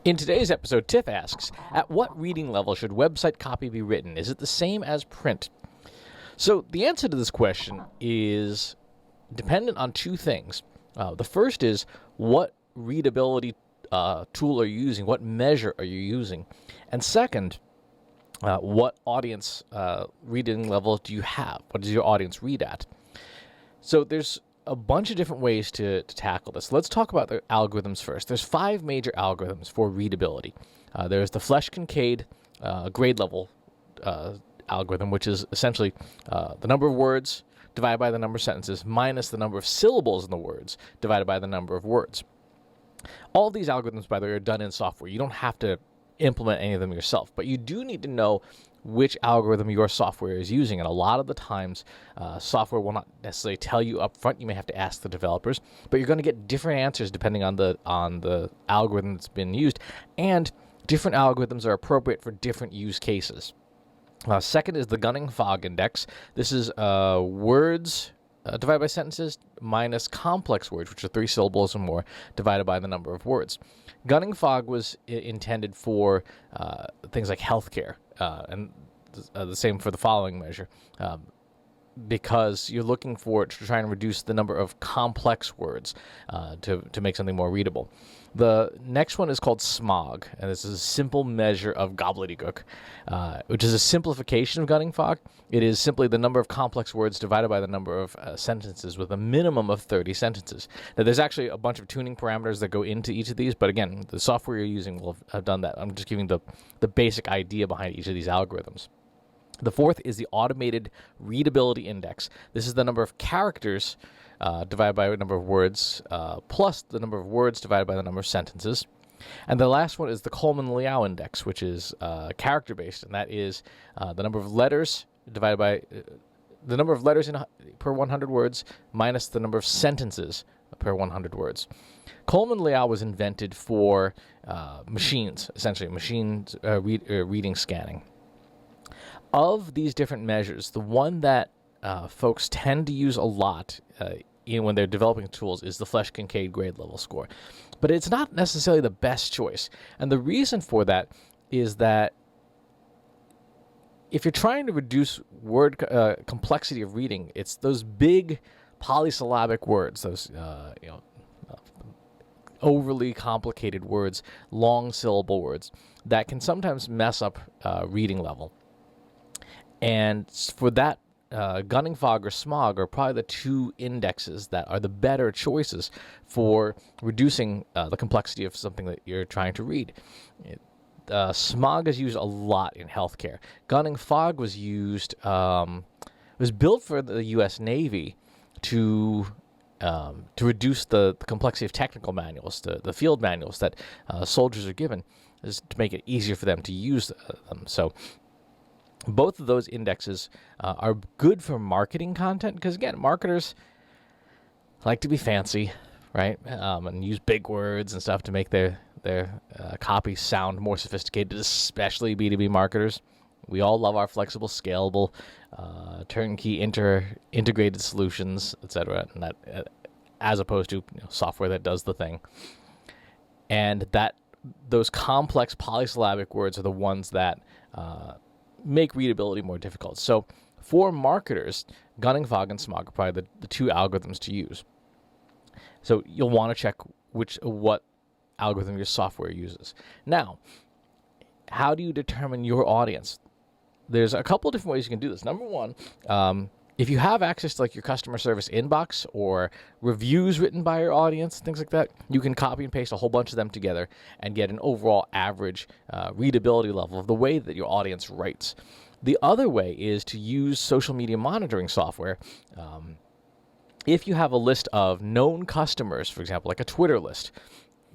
In today's episode, Tiff asks, at what reading level should website copy be written? Is it the same as print? So the answer to this question is dependent on two things. The first is what readability tool are you using? What measure are you using? And second, what audience reading level do you have? What does your audience read at? So there's a bunch of different ways to tackle this. Let's talk about the algorithms first. There's 5 major algorithms for readability. There's the Flesch-Kincaid grade level algorithm, which is essentially the number of words divided by the number of sentences minus the number of syllables in the words divided by the number of words. All these algorithms, by the way, are done in software. You don't have to implement any of them yourself, but you do need to know which algorithm your software is using. And a lot of the times, software will not necessarily tell you up front. You may have to ask the developers, but you're going to get different answers depending on the algorithm that's been used, and different algorithms are appropriate for different use cases. Second is the Gunning-Fogg index. This is words divided by sentences minus complex words, which are 3 syllables or more, divided by the number of words. Gunning-Fogg was intended for things like healthcare, and the same for the following measure, because you're looking for it to try and reduce the number of complex words to make something more readable. The next one is called SMOG, and this is a simple measure of gobbledygook, which is a simplification of Gunning-Fogg. It is simply the number of complex words divided by the number of sentences with a minimum of 30 sentences. Now, there's actually a bunch of tuning parameters that go into each of these, but again, the software you're using will have done that. I'm just giving the basic idea behind each of these algorithms. The fourth is the automated readability index. This is the number of characters divided by the number of words plus the number of words divided by the number of sentences. And the last one is the Coleman-Liau index, which is character-based, and that is the number of letters divided by the number of letters per 100 words minus the number of sentences per 100 words. Coleman-Liau was invented for machines, essentially, reading scanning. Of these different measures, the one that folks tend to use a lot when they're developing tools is the Flesch-Kincaid grade level score. But it's not necessarily the best choice. And the reason for that is that if you're trying to reduce word complexity of reading, it's those big polysyllabic words, those overly complicated words, long syllable words, that can sometimes mess up reading level. And for that, Gunning-Fogg or SMOG are probably the 2 indexes that are the better choices for reducing the complexity of something that you're trying to read. SMOG is used a lot in healthcare. Gunning-Fogg was used, was built for the U.S. Navy to reduce the complexity of technical manuals, the field manuals that soldiers are given, is to make it easier for them to use them. So both of those indexes are good for marketing content because, again, marketers like to be fancy, right? And use big words and stuff to make their copy sound more sophisticated, especially B2B marketers. We all love our flexible, scalable, turnkey, integrated solutions, etc., and that, as opposed to software that does the thing. And those complex polysyllabic words are the ones that make readability more difficult. So for marketers, Gunning-Fogg and SMOG are probably the 2 algorithms to use. So you'll want to check what algorithm your software uses. Now, how do you determine your audience? There's a couple different ways you can do this. Number one, if you have access to your customer service inbox or reviews written by your audience, things like that, you can copy and paste a whole bunch of them together and get an overall average readability level of the way that your audience writes. The other way is to use social media monitoring software. If you have a list of known customers, for example, like a Twitter list,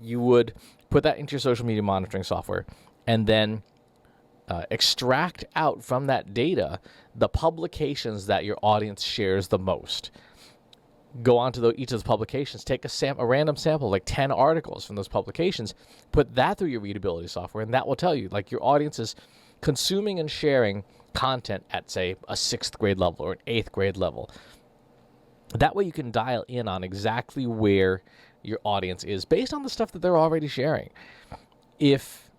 you would put that into your social media monitoring software and then extract out from that data the publications that your audience shares the most. Go on to each of those publications, take a random sample, like 10 articles from those publications, put that through your readability software, and that will tell you, your audience is consuming and sharing content at, say, a 6th grade level or an 8th grade level. That way you can dial in on exactly where your audience is based on the stuff that they're already sharing. If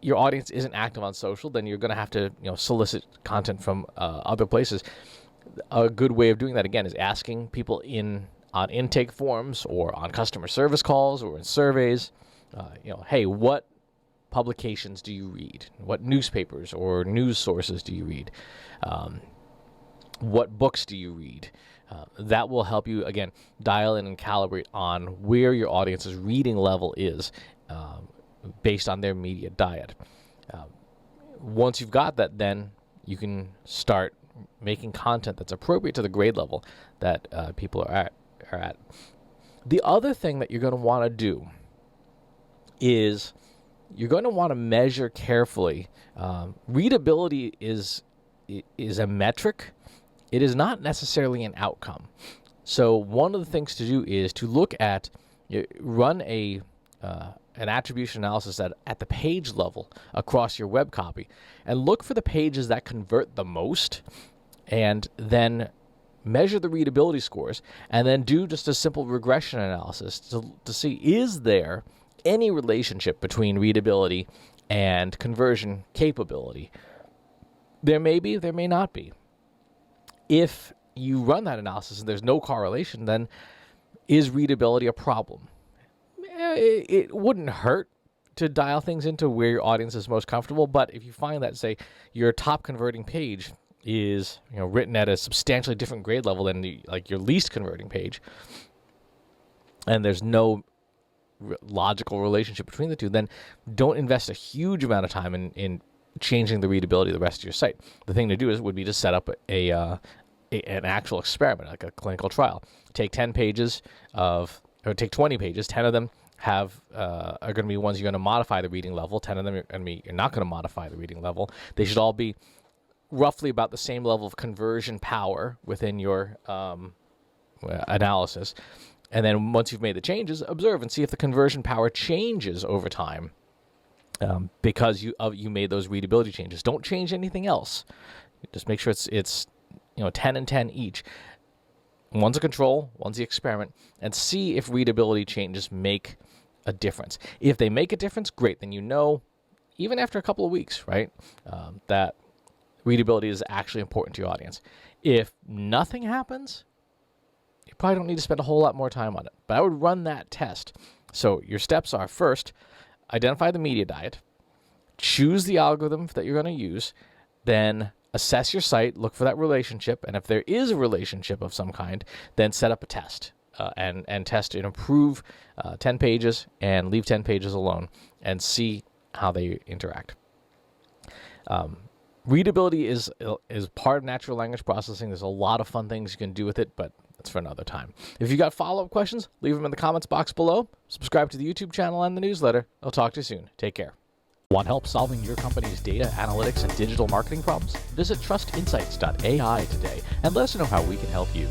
your audience isn't active on social, then you're going to have to solicit content from other places. A good way of doing that, again, is asking people on intake forms or on customer service calls or in surveys, hey, what publications do you read? What newspapers or news sources do you read? What books do you read? That will help you, again, dial in and calibrate on where your audience's reading level is based on their media diet. Once you've got that, then you can start making content that's appropriate to the grade level that people are at. The other thing that you're going to want to do is you're going to want to measure carefully. Readability is a metric. It is not necessarily an outcome. So one of the things to do is to look at, run an attribution analysis at the page level across your web copy, and look for the pages that convert the most, and then measure the readability scores, and then do just a simple regression analysis to see, is there any relationship between readability and conversion capability? There may be, there may not be. If you run that analysis and there's no correlation, then is readability a problem? It wouldn't hurt to dial things into where your audience is most comfortable, but if you find that, say, your top converting page is written at a substantially different grade level than your least converting page, and there's no logical relationship between the two, then don't invest a huge amount of time in changing the readability of the rest of your site. The thing to do would be to set up an actual experiment, like a clinical trial. Take 10 pages take 20 pages. 10 of them are going to be ones you're going to modify the reading level. 10 of them you're not going to modify the reading level. They should all be roughly about the same level of conversion power within your analysis. And then once you've made the changes, observe and see if the conversion power changes over time because you made those readability changes. Don't change anything else. Just make sure it's 10 and 10 each. One's a control, one's the experiment, and see if readability changes make a difference. If they make a difference, great. Then even after a couple of weeks, right, that readability is actually important to your audience. If nothing happens, you probably don't need to spend a whole lot more time on it. But I would run that test. So your steps are, first, identify the media diet, choose the algorithm that you're going to use, then assess your site, look for that relationship, and if there is a relationship of some kind, then set up a test and test and improve 10 pages and leave 10 pages alone and see how they interact. Readability is part of natural language processing. There's a lot of fun things you can do with it, but that's for another time. If you got follow-up questions, leave them in the comments box below. Subscribe to the YouTube channel and the newsletter. I'll talk to you soon. Take care. Want help solving your company's data, analytics, and digital marketing problems? Visit trustinsights.ai today and let us know how we can help you.